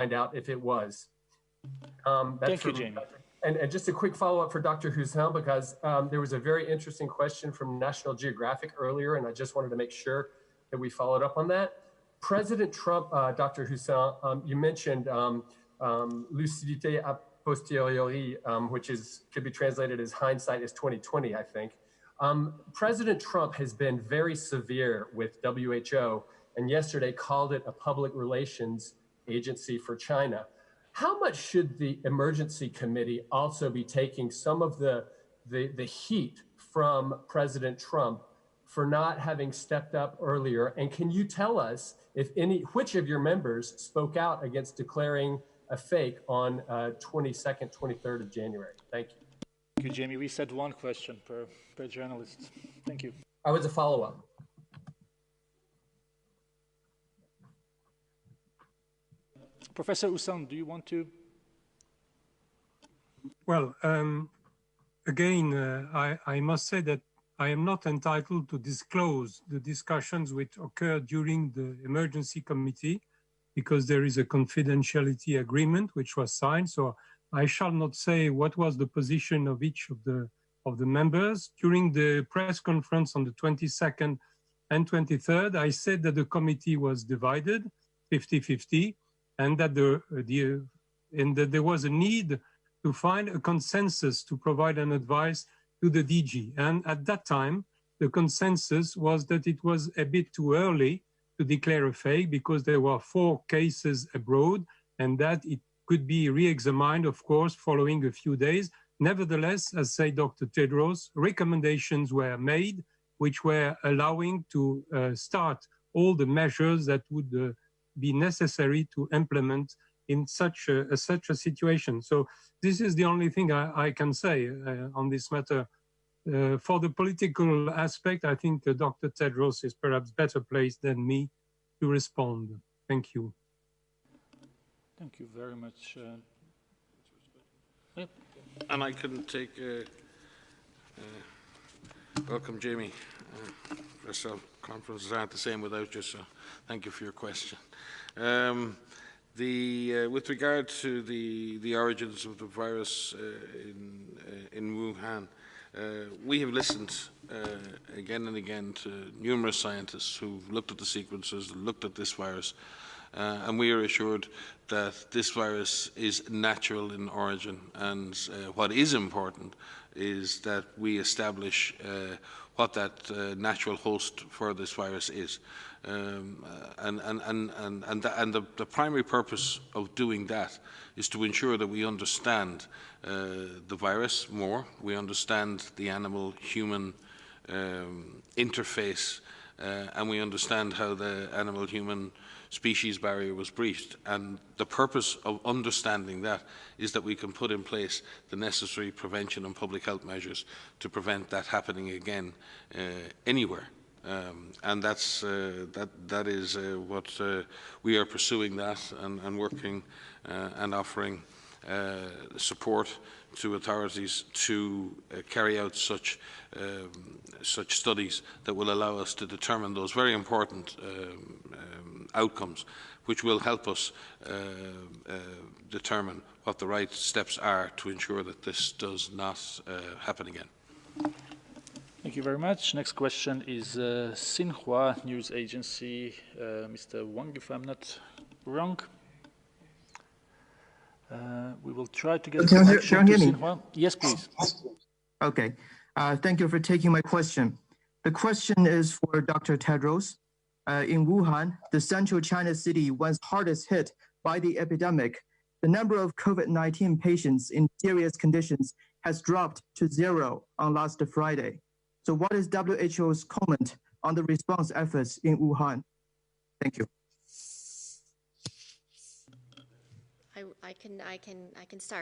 out if it was. Thank you, Jamie. And just a quick follow-up for Dr. Hussain, because there was a very interesting question from National Geographic earlier, and I just wanted to make sure that we followed up on that. President Trump, Dr. Hussain, you mentioned lucidité a posteriori, which could be translated as hindsight is 2020, I think. President Trump has been very severe with WHO, and yesterday called it a public relations agency for China. How much should the emergency committee also be taking some of the heat from President Trump for not having stepped up earlier? And can you tell us which of your members spoke out against declaring a fake on 22nd, 23rd of January? Thank you. Thank you, Jamie. We said one question per journalist. Thank you. I was a follow-up. Professor Hussain, do you want to? Well, again, I must say that I am not entitled to disclose the discussions which occurred during the emergency committee because there is a confidentiality agreement which was signed. So I shall not say what was the position of each of the members. During the press conference on the 22nd and 23rd, I said that the committee was divided 50-50 and that there was a need to find a consensus to provide an advice to the DG. And at that time, the consensus was that it was a bit too early to declare a fake because there were 4 cases abroad and that it could be re-examined, of course, following a few days. Nevertheless, as said Dr. Tedros, recommendations were made which were allowing to start all the measures that would be necessary to implement in such a situation. So this is the only thing I can say on this matter. For the political aspect, I think Dr. Tedros is perhaps better placed than me to respond. Thank you. Thank you very much. Yep. And I couldn't take, welcome Jamie. Press conferences aren't the same without you, so thank you for your question. With regard to the origins of the virus in Wuhan, we have listened again and again to numerous scientists who've looked at the sequences, looked at this virus, and we are assured that this virus is natural in origin. And what is important is that we establish what that natural host for this virus is. And the primary purpose of doing that is to ensure that we understand the virus more, we understand the animal-human interface, and we understand how the animal-human species barrier was breached. And the purpose of understanding that is that we can put in place the necessary prevention and public health measures to prevent that happening again anywhere. And that is what we are pursuing that and working and offering support to authorities to carry out such studies that will allow us to determine those very important outcomes, which will help us determine what the right steps are to ensure that this does not happen again. Thank you very much. Next question is Xinhua News Agency. Mr. Wang, if I'm not wrong. We will try to get connection to Xinhua. Yes, please. Okay. Thank you for taking my question. The question is for Dr. Tedros. In Wuhan, the central China city once hardest hit by the epidemic, the number of COVID-19 patients in serious conditions has dropped to 0 on last Friday. So what is WHO's comment on the response efforts in Wuhan? Thank you. I can start.